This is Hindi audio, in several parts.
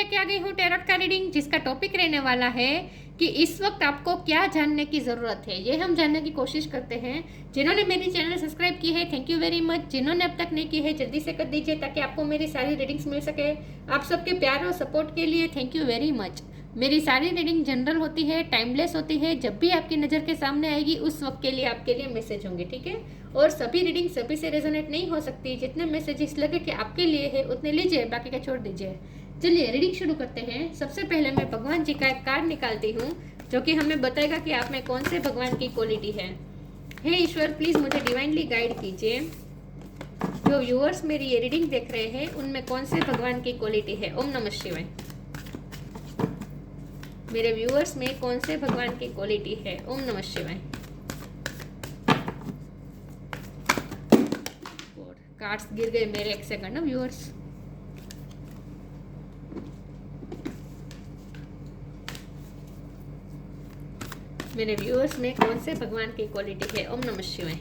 लेके आ गई हूँ टैरोट का रीडिंग, जिसका टॉपिक रहने वाला है कि इस वक्त आपको क्या जानने की ज़रूरत है। ये हम जानने की कोशिश करते हैं। जिन्होंने मेरी चैनल सब्सक्राइब की है, थैंक यू वेरी मच। जिन्होंने अब तक नहीं की है, जल्दी से कर दीजिए ताकि आपको मेरी सारी रीडिंग्स मिल सके। आप सबके प्यार और सपोर्ट के लिए थैंक यू वेरी मच। मेरी सारी रीडिंग जनरल होती है, टाइमलेस होती है। जब भी आपकी नज़र के सामने आएगी उस वक्त के लिए आपके लिए मैसेज होंगे, ठीक है। और सभी रीडिंग सभी से रेजोनेट नहीं हो सकती। जितने मैसेजेस लगे कि आपके लिए है उतने लीजिए, बाकी का छोड़ दीजिए। चलिए रीडिंग शुरू करते हैं। सबसे पहले मैं भगवान जी का एक कार्ड निकालती हूँ जो कि हमें बताएगा कि आप में कौन से भगवान की क्वालिटी है। हे ईश्वर, प्लीज़ मुझे डिवाइनली गाइड कीजिए। जो व्यूअर्स मेरी ये रीडिंग देख रहे हैं उनमें कौन से भगवान की क्वालिटी है। ओम नमः शिवाय। मेरे व्यूअर्स में कौन से भगवान की क्वालिटी है। ओम नमः शिवाय। कार्ड्स गिर गए मेरे, एक सेकंड ना व्यूअर्स। मेरे व्यूअर्स में कौन से भगवान की क्वालिटी है। ओम नमः शिवाय।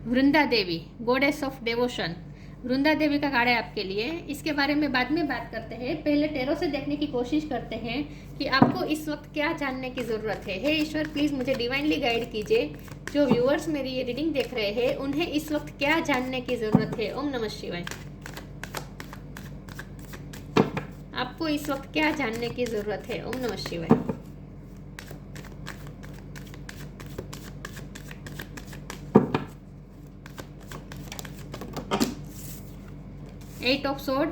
वृंदा देवी, गॉडेस ऑफ डेवोशन। वृंदा देवी का कार्ड है आपके लिए। इसके बारे में बाद में बात करते हैं। पहले टैरो से देखने की कोशिश करते हैं कि आपको इस वक्त क्या जानने की ज़रूरत है। हे ईश्वर, प्लीज़ मुझे डिवाइनली गाइड कीजिए। जो व्यूअर्स मेरी ये रीडिंग देख रहे हैं उन्हें इस वक्त क्या जानने की ज़रूरत है। ओम नमः शिवाय। आपको इस वक्त क्या जानने की ज़रूरत है। ओम नमः शिवाय। एट ऑफ सोर्ड,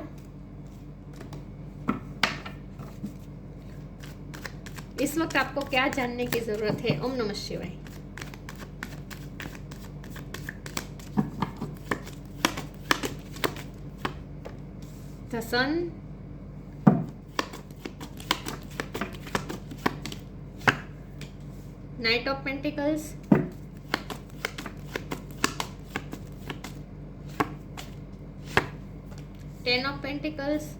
इस वक्त आपको क्या जानने की जरूरत है। ओम नमः शिवाय। The sun, knight of pentacles, ten of pentacles,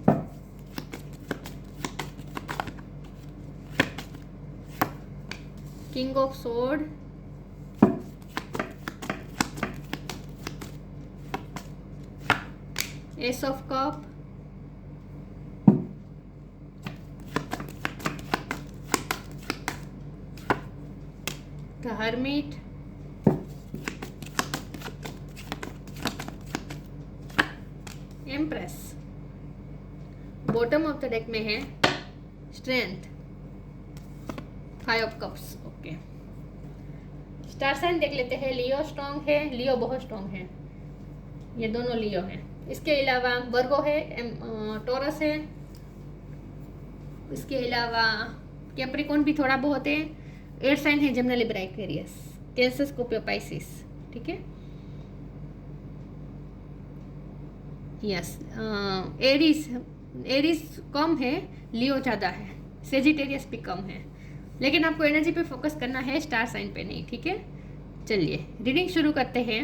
king of sword, ace of cup, the hermit, empress. Bottom of the deck में है strength, five of cups. Okay, star sign देख लेते हैं। लियो स्ट्रॉन्ग है, लियो बहुत स्ट्रॉन्ग है, ये दोनों लियो हैं। इसके अलावा वर्गो है, टॉरस है, इसके अलावा कैप्रिकॉर्न भी थोड़ा बहुत है। एयर साइन है Gemini, Libra, Aquarius, cancer, Scorpio, Pisces, ठीक है। यस, एरीज कम है, लियो ज़्यादा है, सेजिटेरियस भी कम है। लेकिन आपको एनर्जी पे फोकस करना है, स्टार साइन पे नहीं, ठीक है। चलिए रीडिंग शुरू करते हैं।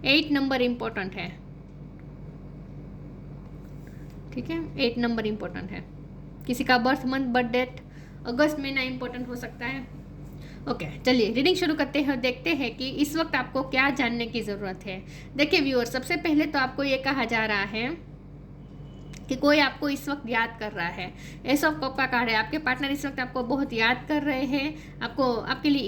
8 नंबर इम्पोर्टेंट है, ठीक है। 8 नंबर इम्पोर्टेंट है। किसी का बर्थ मंथ, बर्थ डेट, अगस्त महीना इम्पोर्टेंट हो सकता है। ओके, चलिए रीडिंग शुरू करते हैं और देखते हैं कि इस वक्त आपको क्या जानने की ज़रूरत है। देखिए व्यूअर, सबसे पहले तो आपको ये कहा जा रहा है कि कोई आपको इस वक्त याद कर रहा है। एस ऑफ कप का कार्ड है। आपके पार्टनर इस वक्त आपको बहुत याद कर रहे हैं, आपके लिए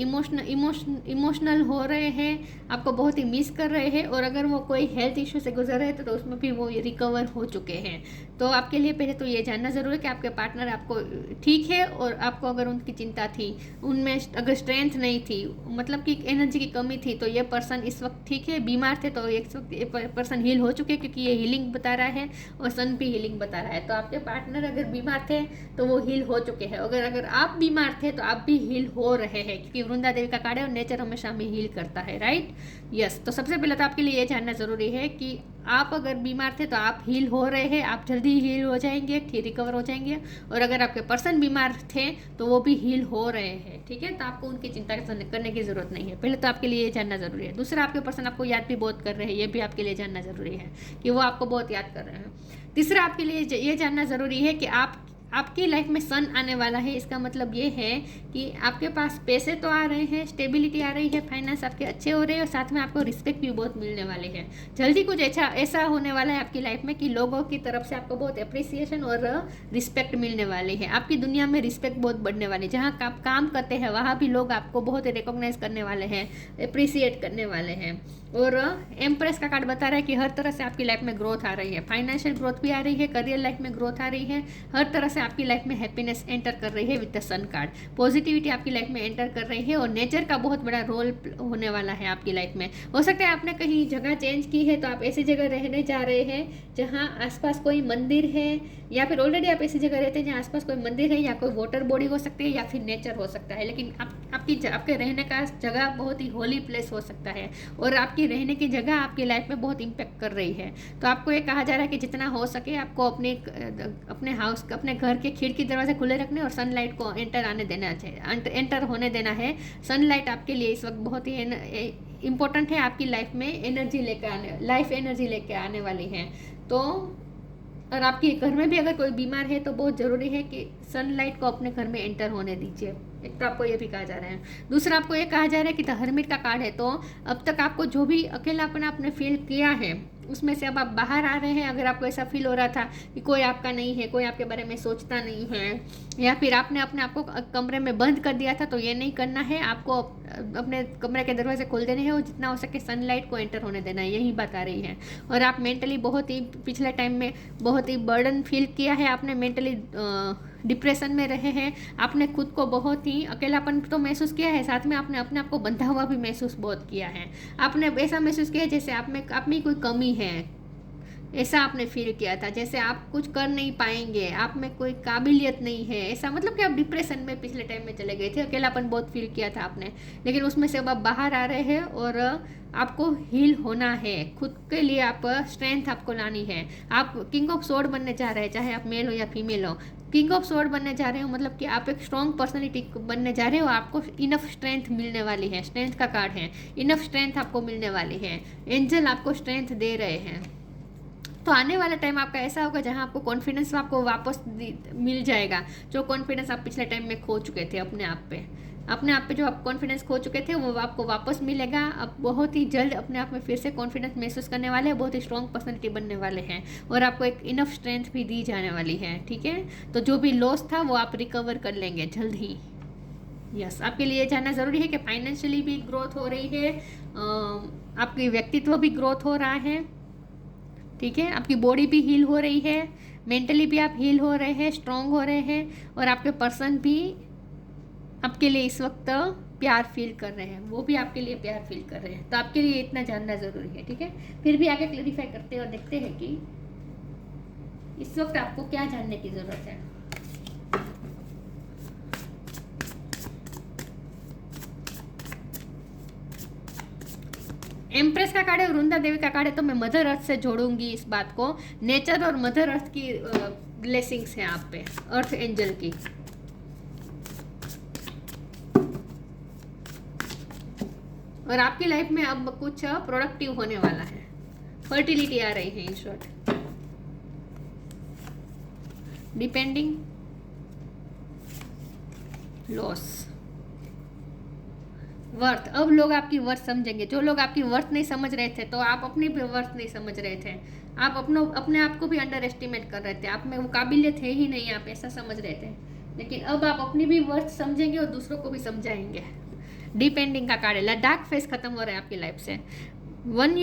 इमोशनल हो रहे हैं, आपको बहुत ही मिस कर रहे हैं। और अगर वो कोई हेल्थ इशू से गुजर रहे तो उसमें भी वो रिकवर हो चुके हैं। तो आपके लिए पहले तो ये जानना ज़रूरी है कि आपके पार्टनर आपको ठीक है, और आपको अगर उनकी चिंता थी, उनमें अगर स्ट्रेंथ नहीं थी, मतलब कि एनर्जी की कमी थी, तो ये पर्सन इस वक्त ठीक है। बीमार थे तो इस वक्त ये पर्सन हील हो चुके हैं, क्योंकि ये हीलिंग बता रहा है और सन भी हीलिंग बता रहा है। तो आपके पार्टनर अगर बीमार थे तो वो हील हो चुके हैं। अगर आप बीमार थे तो आप भी हील हो रहे हैं, क्योंकि वृंदा देवी का कार्ड है और नेचर हमेशा हमें हील करता है, राइट। यस, तो सबसे पहले तो आपके लिए ये जानना ज़रूरी है कि आप अगर बीमार थे तो आप हील हो रहे हैं, आप जल्दी हील हो जाएंगे, ठीक रिकवर हो जाएंगे। और अगर आपके पर्सन बीमार थे तो वो भी हील हो रहे हैं, ठीक है। तो आपको उनकी चिंता करने की ज़रूरत नहीं है। पहले तो आपके लिए ये जानना ज़रूरी है। दूसरा, आपके पर्सन आपको याद भी बहुत कर रहे हैं, ये भी आपके लिए जानना ज़रूरी है कि वो आपको बहुत याद कर रहे हैं। तीसरा, आपके लिए ये जानना ज़रूरी है कि आप आपकी लाइफ में सन आने वाला है। इसका मतलब ये है कि आपके पास पैसे तो आ रहे हैं, स्टेबिलिटी आ रही है, फाइनेंस आपके अच्छे हो रहे हैं और साथ में आपको रिस्पेक्ट भी बहुत मिलने वाली है। जल्दी कुछ ऐसा होने वाला है आपकी लाइफ में कि लोगों की तरफ से आपको बहुत अप्रिसिएशन और रिस्पेक्ट मिलने वाली है। आपकी दुनिया में रिस्पेक्ट बहुत बढ़ने वाली है। जहाँ आप काम करते हैं वहाँ भी लोग आपको बहुत रिकॉग्नाइज करने वाले हैं, अप्रिसिएट करने वाले हैं। और एम्प्रेस का कार्ड बता रहा है कि हर तरह से आपकी लाइफ में ग्रोथ आ रही है, फाइनेंशियल ग्रोथ भी आ रही है, करियर लाइफ में ग्रोथ आ रही है, हर तरह से आपकी लाइफ में हैप्पीनेस एंटर कर रही है with the sun card. Positivity आपकी लाइफ में एंटर कर रही है और नेचर का बहुत बड़ा रोल होने वाला है आपकी लाइफ में। हो सकता है आपने कहीं जगह चेंज की है तो आप ऐसी जगह रहने जा रहे हैं जहाँ आसपास कोई मंदिर है, या फिर ऑलरेडी आप ऐसी जगह रहते हैं जहाँ आसपास कोई मंदिर है या कोई वाटर बॉडी हो सकती है या फिर नेचर हो सकता है। लेकिन आपके रहने का जगह बहुत ही होली प्लेस हो सकता है और आपकी रहने की जगह आपकी लाइफ में बहुत इम्पेक्ट कर रही है। तो आपको ये कहा जा रहा है कि जितना हो सके आपको अपने घर के खिड़की दरवाजे खुले रखने और सनलाइट को एंटर होने देना है। सनलाइट आपके लिए इस वक्त बहुत ही इम्पोर्टेंट है। आपकी लाइफ में लाइफ एनर्जी लेके आने वाली है। तो और आपके घर में भी अगर कोई बीमार है तो बहुत ज़रूरी है कि सनलाइट को अपने घर में एंटर होने दीजिए। एक तो आपको ये भी कहा जा रहा है। दूसरा आपको ये कहा जा रहा है कि द हर्मिट का कार्ड है, तो अब तक आपको जो भी अकेलापन आपने फील किया है उसमें से अब आप बाहर आ रहे हैं। अगर आपको ऐसा फील हो रहा था कि कोई आपका नहीं है, कोई आपके बारे में सोचता नहीं है, या फिर आपने अपने आप को कमरे में बंद कर दिया था, तो ये नहीं करना है। आपको अपने कमरे के दरवाजे खोल देने हैं और जितना हो सके सनलाइट को एंटर होने देना है, यही बात आ रही है। और आप मेंटली बहुत ही पिछले टाइम में बहुत ही बर्डन फील किया है, आपने मेंटली डिप्रेशन में रहे हैं, आपने खुद को बहुत ही अकेलापन तो महसूस किया है, साथ में आपने अपने आप को बंधा हुआ भी महसूस बहुत किया है। आपने ऐसा महसूस किया जैसे आप में कोई कमी है, ऐसा आपने फील किया था, जैसे आप कुछ कर नहीं पाएंगे, आप में कोई काबिलियत नहीं है, ऐसा मतलब कि आप डिप्रेशन में पिछले टाइम में चले गए थे, अकेलापन बहुत फील किया था आपने। लेकिन उसमें से अब आप बाहर आ रहे हैं और आपको हील होना है, खुद के लिए आप स्ट्रेंथ आपको लानी है। आप किंग ऑफ स्वॉर्ड बनने जा रहे हैं, चाहे आप मेल हो या फीमेल हो। किंग ऑफ स्वॉर्ड बनने जा रहे हो मतलब कि आप एक स्ट्रॉन्ग पर्सनैलिटी बनने जा रहे हो। आपको इनफ स्ट्रेंथ मिलने वाली है, स्ट्रेंथ का कार्ड है, इनफ स्ट्रेंथ आपको मिलने वाली है। एंजल आपको स्ट्रेंथ दे रहे हैं। तो आने वाला टाइम आपका ऐसा होगा जहां आपको कॉन्फिडेंस आपको वापस मिल जाएगा, जो कॉन्फिडेंस आप पिछले टाइम में खो चुके थे अपने आप पे जो आप कॉन्फिडेंस खो चुके थे वो आपको वापस मिलेगा। आप बहुत ही जल्द अपने आप में फिर से कॉन्फिडेंस महसूस करने वाले हैं, बहुत ही स्ट्रॉन्ग पर्सनैलिटी बनने वाले हैं और आपको एक इनफ स्ट्रेंथ भी दी जाने वाली है। ठीक है, तो जो भी लॉस था वो आप रिकवर कर लेंगे जल्द ही। यस, आपके लिए जानना ज़रूरी है कि फाइनेंशियली भी ग्रोथ हो रही है, आपकी व्यक्तित्व भी ग्रोथ हो रहा है। ठीक है, आपकी बॉडी भी हील हो रही है, मेंटली भी आप हील हो रहे हैं, स्ट्रॉन्ग हो रहे हैं और आपके पर्सन भी आपके लिए इस वक्त प्यार फील कर रहे हैं, वो भी आपके लिए प्यार फील कर रहे हैं। तो आपके लिए इतना जानना ज़रूरी है। ठीक है, फिर भी आगे क्लैरिफाई करते हैं और देखते हैं कि इस वक्त आपको क्या जानने की ज़रूरत है। एम्प्रेस का कार्ड है, वृंदा देवी का कार्ड है, तो मैं मदर अर्थ से जोड़ूंगी इस बात को। नेचर और मदर अर्थ की ब्लेसिंग्स हैं आप पे, अर्थ एंजल की। और आपकी लाइफ में अब कुछ प्रोडक्टिव होने वाला है, फर्टिलिटी आ रही है in short. Depending, loss, worth. अब लोग आपकी वर्थ समझेंगे। जो लोग आपकी वर्थ नहीं समझ रहे थे, तो आप अपनी भी वर्थ नहीं समझ रहे थे, आप अपने आप को भी अंडर एस्टिमेट कर रहे थे, आप में वो काबिलियत है ही नहीं, आप ऐसा समझ रहे थे। लेकिन अब आप अपनी भी वर्थ समझेंगे और दूसरों को भी समझाएंगे। डिपेंडिंग का कार्ड है, लद्दाख फेस खत्म हो रहा है आपकी लाइफ से। Once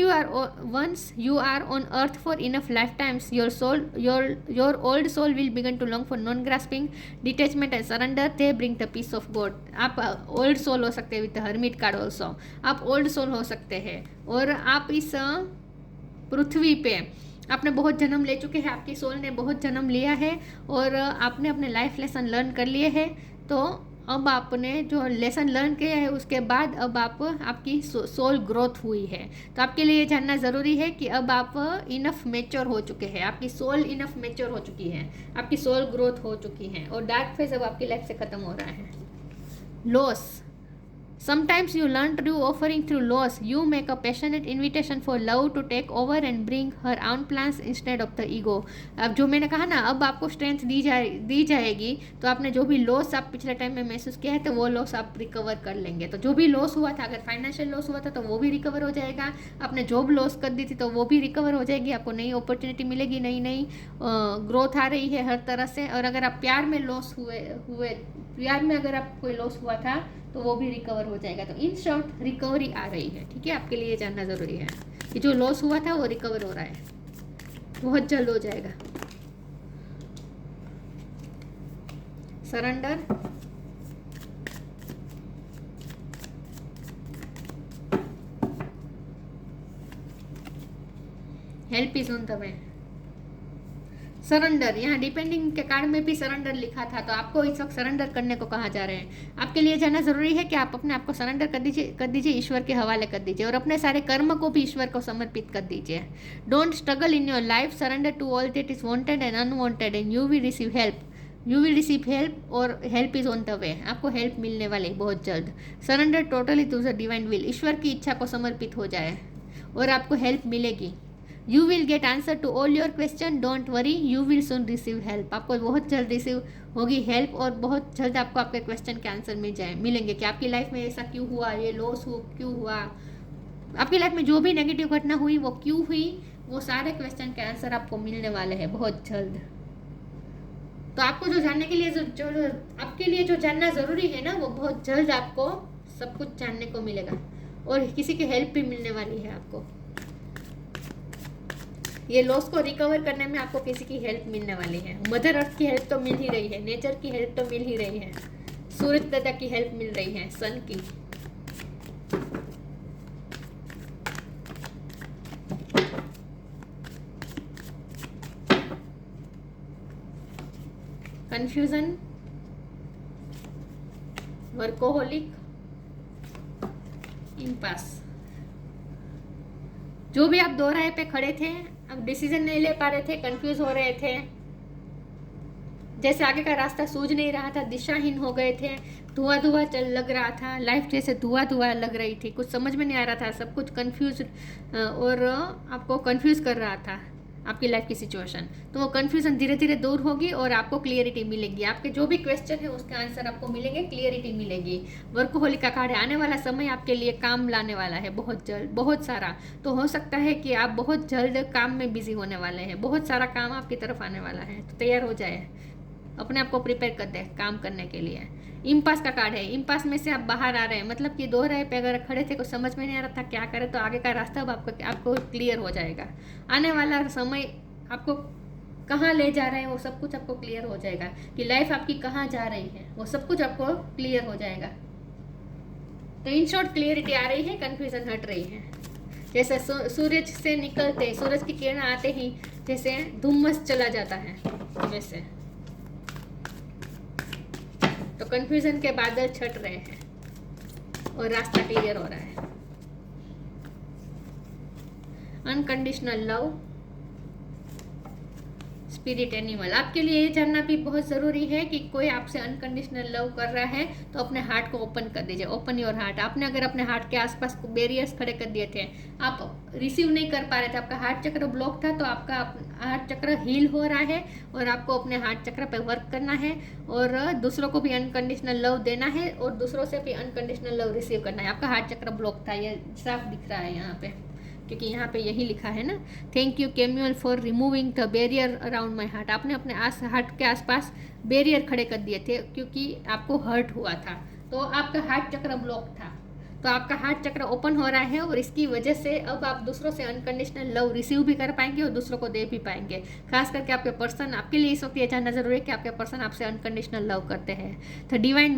you are on earth for enough lifetimes, your old soul will begin to long for non-grasping, detachment and surrender. They bring the peace of God. आप ओल्ड सोल हो सकते हैं विद हर्मिट कार्ड ऑल्सो। आप ओल्ड सोल हो सकते हैं और आप इस पृथ्वी पे आपने बहुत जन्म ले चुके हैं, आपकी सोल ने बहुत जन्म लिया है और आपने अपने लाइफ लेसन लर्न कर लिए हैं। तो अब आपने जो लेसन लर्न किया है उसके बाद अब आपकी सोल ग्रोथ हुई है। तो आपके लिए ये जानना ज़रूरी है कि अब आप इनफ मैच्योर हो चुके हैं, आपकी सोल इनफ मैच्योर हो चुकी है, आपकी सोल ग्रोथ हो चुकी है और डार्क फेज अब आपकी लाइफ से ख़त्म हो रहा है। Loss, Sometimes you learn through offering through loss. You make a passionate invitation for love to take over and bring her own plans instead of the ego. अब जो मैंने कहा ना, अब आपको स्ट्रेंथ दी जाएगी, तो आपने जो भी लॉस आप पिछले टाइम में महसूस किया है तो वो लॉस आप रिकवर कर लेंगे. तो जो भी लॉस हुआ था, अगर फाइनेंशियल लॉस हुआ था तो वो भी रिकवर हो जाएगा. आपने जॉब लॉस कर दी थी तो वो भी रिकवर हो जाएगी. आपको नई अपॉर्चुनिटी मिलेगी, नई ग्रोथ आ रही है हर तरह से. और अगर आप प्यार में लॉस प्यार में अगर आप कोई लॉस हुआ था तो वो भी रिकवर हो जाएगा. तो इन शॉर्ट रिकवरी आ रही है. ठीक है, आपके लिए ये जानना ज़रूरी है कि जो लॉस हुआ था वो रिकवर हो रहा है, बहुत जल्द हो जाएगा. Surrender, help is on the way. Surrender, यहाँ डिपेंडिंग के कार्ड में भी सरेंडर लिखा था, तो आपको इस वक्त सरेंडर करने को कहा जा रहे हैं. आपके लिए जानना जरूरी है कि आप अपने आप को सरेंडर कर दीजिए, ईश्वर के हवाले कर दीजिए और अपने सारे कर्म को भी ईश्वर को समर्पित कर दीजिए. Don't struggle in your life, surrender to all that is wanted and unwanted and you will receive help और help is on the way. आपको हेल्प मिलने वाली बहुत जल्द. Surrender totally to the divine will, ईश्वर की इच्छा को समर्पित हो जाए और आपको हेल्प मिलेगी. You will get answer to all your question, don't worry, you will soon receive help. आपको बहुत जल्द रिसीव होगी हेल्प और बहुत जल्द आपको आपके क्वेश्चन के आंसर मिलेंगे कि आपकी लाइफ में ऐसा क्यों हुआ, ये लॉस क्यों हुआ, आपकी लाइफ में जो भी नेगेटिव घटना हुई वो क्यों हुई, वो सारे क्वेश्चन के आंसर आपको मिलने वाले हैं बहुत जल्द. तो आपको जो जानने के लिए जो आपके लिए जो जानना ज़रूरी है ना, वो बहुत जल्द आपको सब कुछ जानने को मिलेगा और किसी की हेल्प भी मिलने वाली है आपको. ये लॉस को रिकवर करने में आपको किसी की हेल्प मिलने वाली है. मदर अर्थ की हेल्प तो मिल ही रही है, नेचर की हेल्प तो मिल ही रही है, सूरज दादा की हेल्प मिल रही है, सन की. Confusion, workaholic, impasse. जो भी आप दो राह पे खड़े थे, अब डिसीजन नहीं ले पा रहे थे, कंफ्यूज हो रहे थे, जैसे आगे का रास्ता सूझ नहीं रहा था, दिशाहीन हो गए थे, धुआं चल लग रहा था, लाइफ जैसे धुआं लग रही थी, कुछ समझ में नहीं आ रहा था, सब कुछ कंफ्यूज और आपको कंफ्यूज कर रहा था आपकी लाइफ की सिचुएशन. तो वो कंफ्यूजन धीरे धीरे दूर होगी और आपको क्लियरिटी मिलेगी. आपके जो भी क्वेश्चन है उसके आंसर आपको मिलेंगे, क्लियरिटी मिलेगी. वर्कोहोलिक का कार्ड है, आने वाला समय आपके लिए काम लाने वाला है बहुत जल्द, बहुत सारा. तो हो सकता है कि आप बहुत जल्द काम में बिजी होने वाले हैं, बहुत सारा काम आपकी तरफ आने वाला है. तो तैयार हो जाए, अपने आप को प्रिपेयर कर दे काम करने के लिए. इम्पास का कार्ड है, इम्पास में से आप बाहर आ रहे हैं, मतलब कि दो राह पे अगर खड़े थे, कुछ समझ में नहीं आ रहा था क्या करें, तो आगे का रास्ता अब आपको क्लियर हो जाएगा. आने वाला समय आपको कहाँ ले जा रहे हैं वो सब कुछ आपको क्लियर हो जाएगा कि लाइफ आपकी कहाँ जा रही है, वो सब कुछ आपको क्लियर हो जाएगा. तो इन शॉर्ट क्लियरिटी आ रही है, कन्फ्यूजन हट रही है. जैसे सूरज से निकलते, सूरज की किरण आते ही जैसे धुम्मस चला जाता है वैसे, तो कंफ्यूजन के बादल छट रहे हैं और रास्ता क्लियर हो रहा है. Unconditional love, spirit animal. आपके लिए ये जानना भी बहुत ज़रूरी है कि कोई आपसे अनकंडीशनल लव कर रहा है तो अपने हार्ट को ओपन कर दीजिए. Open your heart. आपने अगर अपने हार्ट के आसपास बैरियर्स खड़े कर दिए थे, आप रिसीव नहीं कर पा रहे थे, आपका हार्ट चक्र ब्लॉक था, तो आपका हार्ट चक्र हील हो रहा है और आपको अपने हार्ट चक्र पे वर्क करना है और दूसरों को भी अनकंडीशनल लव देना है और दूसरों से भी अनकंडीशनल लव रिसीव करना है. आपका हार्ट चक्र ब्लॉक था, ये साफ दिख रहा है यहाँ पे, क्योंकि यहाँ पे यही लिखा है ना, thank you Chamuel for removing the barrier around my heart. आपने अपने हार्ट के आसपास बैरियर खड़े कर दिए थे क्योंकि आपको हर्ट हुआ था, तो आपका हार्ट चक्र ब्लॉक था. तो आपका हार्ट चक्र ओपन हो रहा है और इसकी वजह से अब आप दूसरों से अनकंडीशनल लव रिसीव भी कर पाएंगे और दूसरों को दे भी पाएंगे. खास करके आपके पर्सन, आपके लिए इस वक्त ये जानना जरूरी है कि आपके पर्सन आपसे अनकंडीशनल लव करते हैं. तो divine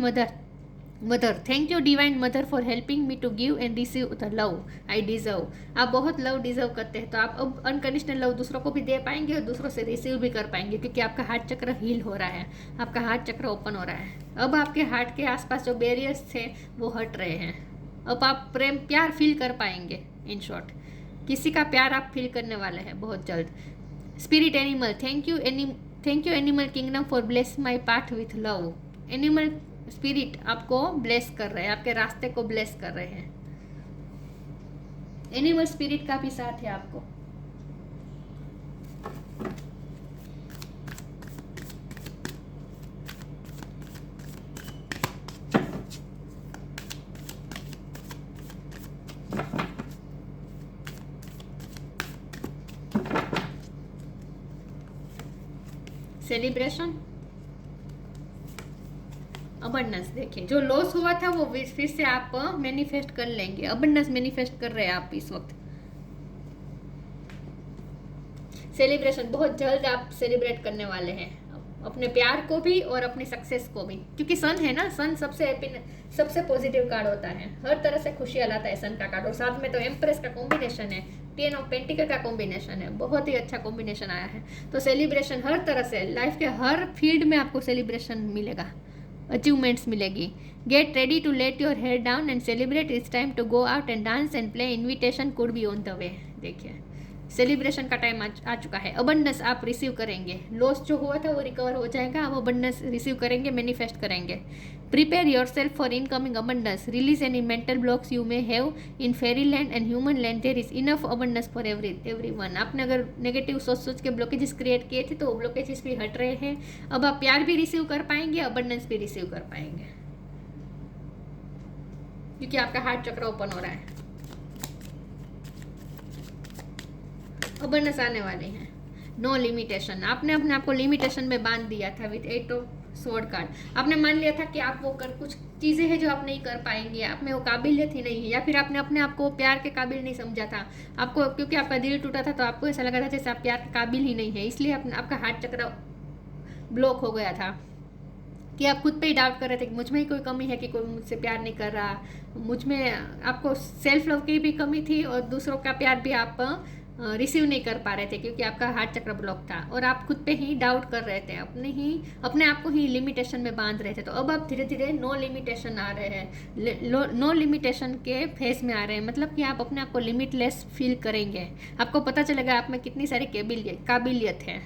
mother, thank you divine mother for helping me to give and receive the love I deserve. आप बहुत लव डिजर्व करते हैं, तो आप अब अनकंडीशनल लव दूसरों को भी दे पाएंगे और दूसरों से रिसीव भी कर पाएंगे क्योंकि आपका हार्ट चक्र हील हो रहा है, आपका हार्ट चक्र ओपन हो रहा है. अब आपके हार्ट के आसपास जो बैरियर्स थे वो हट रहे हैं. अब आप प्यार फील कर पाएंगे. इन शॉर्ट, किसी का प्यार आप फील करने वाले हैं बहुत जल्द. Spirit animal, thank you animal kingdom for bless my path with love. Animal spirit आपको ब्लेस कर रहे हैं, आपके रास्ते को ब्लेस कर रहे हैं। एनिमल स्पिरिट का भी साथ है आपको। Celebration, abundance. देखिए जो लॉस हुआ था वो फिर से आप मैनिफेस्ट कर लेंगे। अबंडेंस मैनिफेस्ट कर रहे हैं आप इस वक्त। सेलिब्रेशन, बहुत जल्द आप सेलिब्रेट करने वाले हैं अपने प्यार को भी और अपनी सक्सेस को भी, क्योंकि सन है ना, सन सबसे पॉजिटिव कार्ड होता है, हर तरह से खुशियाँ लाता है सन का कार्ड। और साथ में तो एम्प्रेस का कॉम्बिनेशन है, 10 ऑफ पेंटिकल का कॉम्बिनेशन है, बहुत ही अच्छा कॉम्बिनेशन आया है। तो सेलिब्रेशन हर तरह से, लाइफ के हर फील्ड में आपको सेलिब्रेशन मिलेगा, अचीवमेंट्स मिलेगी। Get ready to let your head down and celebrate, it's time to go out and dance and play, invitation could be on the way. देखिए सेलिब्रेशन का टाइम आ चुका है। अबंडेंस आप रिसीव करेंगे, लॉस जो हुआ था वो रिकवर हो जाएगा, आप अबंडेंस रिसीव करेंगे, मैनिफेस्ट करेंगे। Prepare yourself for incoming abundance, release any mental blocks you may have in fairy land and human land, there is enough abundance for everyone. आपने अगर नेगेटिव सोच के ब्लॉकेजेस क्रिएट किए थे तो वो ब्लॉकेजेस भी हट रहे हैं। अब आप प्यार भी रिसीव कर पाएंगे, अबंडेंस भी रिसीव कर पाएंगे, क्योंकि आपका हार्ट चक्र ओपन हो रहा है। अबंडेंस आने वाले हैं। नो लिमिटेशन, आपने अपने आप को लिमिटेशन में बांध दिया था विद 8 ऑफ स्वॉर्ड कार्ड। आपने मान लिया था कि आप वो कुछ चीज़ें हैं जो आप नहीं कर पाएंगे, आप में वो काबिलियत ही नहीं है, या फिर आपने अपने आप को प्यार के काबिल नहीं समझा था आपको, क्योंकि आपका दिल टूटा था तो आपको ऐसा लगा था जैसे आप प्यार के काबिल ही नहीं है, इसलिए आपका हार्ट चक्र ब्लॉक हो गया था कि आप खुद पे ही डाउट कर रहे थे कि मुझ में ही कोई कमी है कि कोई मुझसे प्यार नहीं कर रहा। मुझ में आपको सेल्फ लव की भी कमी थी और दूसरों का प्यार भी आप रिसीव नहीं कर पा रहे थे, क्योंकि आपका हार्ट चक्र ब्लॉक था और आप खुद पे ही डाउट कर रहे थे, अपने आप को ही लिमिटेशन में बांध रहे थे। तो अब आप धीरे धीरे नो लिमिटेशन आ रहे हैं, नो लिमिटेशन के फेज में आ रहे हैं, मतलब कि आप अपने आप को लिमिटलेस फील करेंगे। आपको पता चलेगा आप में कितनी सारी काबिलियत है।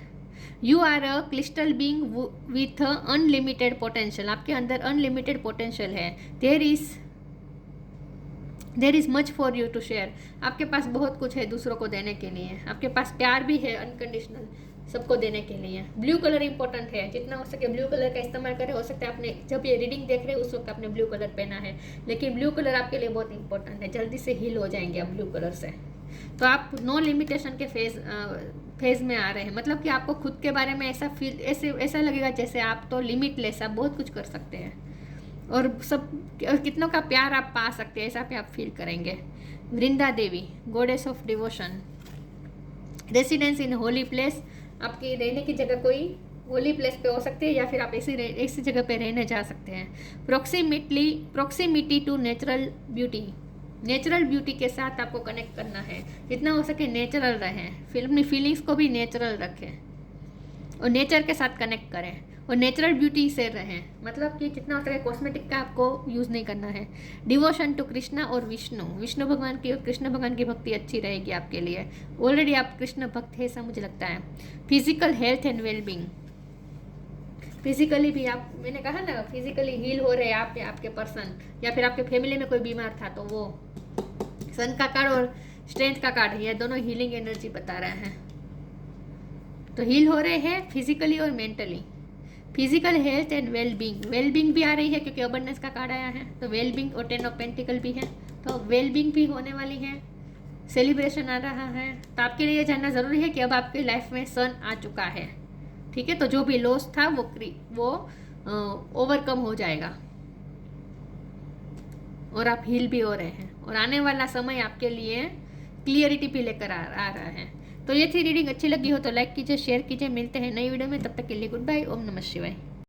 You are a crystal being with unlimited potential, आपके अंदर अनलिमिटेड पोटेंशियल है। There is much for you to share, आपके पास बहुत कुछ है दूसरों को देने के लिए, आपके पास प्यार भी है अनकंडीशनल सबको देने के लिए। ब्लू कलर इंपॉर्टेंट है, जितना हो सके ब्लू कलर का इस्तेमाल करें। हो सकता है आपने जब ये रीडिंग देख रहे हैं उस वक्त आपने ब्लू कलर पहना है, लेकिन ब्लू कलर आपके लिए बहुत इंपॉर्टेंट है, जल्दी से हील हो जाएंगे आप ब्लू कलर से। तो आप नो लिमिटेशन के फेज में आ रहे हैं, मतलब कि आपको खुद के बारे में ऐसा लगेगा जैसे आप तो लिमिटलेस, आप बहुत कुछ कर सकते हैं और कितनों का प्यार आप पा सकते हैं, ऐसा भी आप फील करेंगे। Vrinda Devi, goddess of devotion, residence in holy place, आपकी रहने की जगह कोई होली प्लेस पे हो सकती है या फिर आप ऐसी जगह पे रहने जा सकते हैं। Proximity to natural beauty, natural beauty के साथ आपको कनेक्ट करना है, जितना हो सके नेचुरल रहें, अपनी फीलिंग्स को भी नेचुरल रखें और नेचर के साथ कनेक्ट करें और नेचुरल ब्यूटी से रहें, मतलब कि जितना हो सके कॉस्मेटिक का आपको यूज़ नहीं करना है। डिवोशन टू कृष्णा और विष्णु भगवान की और कृष्ण भगवान की भक्ति अच्छी रहेगी आपके लिए, ऑलरेडी आप कृष्ण भक्त है ऐसा मुझे लगता है। Physical health and wellbeing, physically भी आप, मैंने कहा ना फिजिकली हील हो रहे हैं आप या आपके पर्सन, या फिर आपके फैमिली में कोई बीमार था तो वो सन का कार्ड और स्ट्रेंथ का कार्ड, ये दोनों हीलिंग एनर्जी बता रहे हैं। तो हील हो रहे हैं फिजिकली और mentally. Physical health and wellbeing भी आ रही है क्योंकि अबंडेंस का कार्ड आया है, तो वेलबींग और 10 ऑफ पेंटिकल भी है, तो वेलबींग भी होने वाली है। सेलिब्रेशन आ रहा है, तो आपके लिए जानना ज़रूरी है कि अब आपकी लाइफ में सन आ चुका है, ठीक है। तो जो भी लॉस था वो ओवरकम हो जाएगा और आप हील भी हो रहे हैं और आने वाला समय आपके लिए क्लियरिटी भी लेकर आ रहा है। तो ये थी रीडिंग, अच्छी लगी हो तो लाइक कीजिए, शेयर कीजिए, मिलते हैं नई वीडियो में, तब तक के लिए गुड बाय, ओम नमः शिवाय।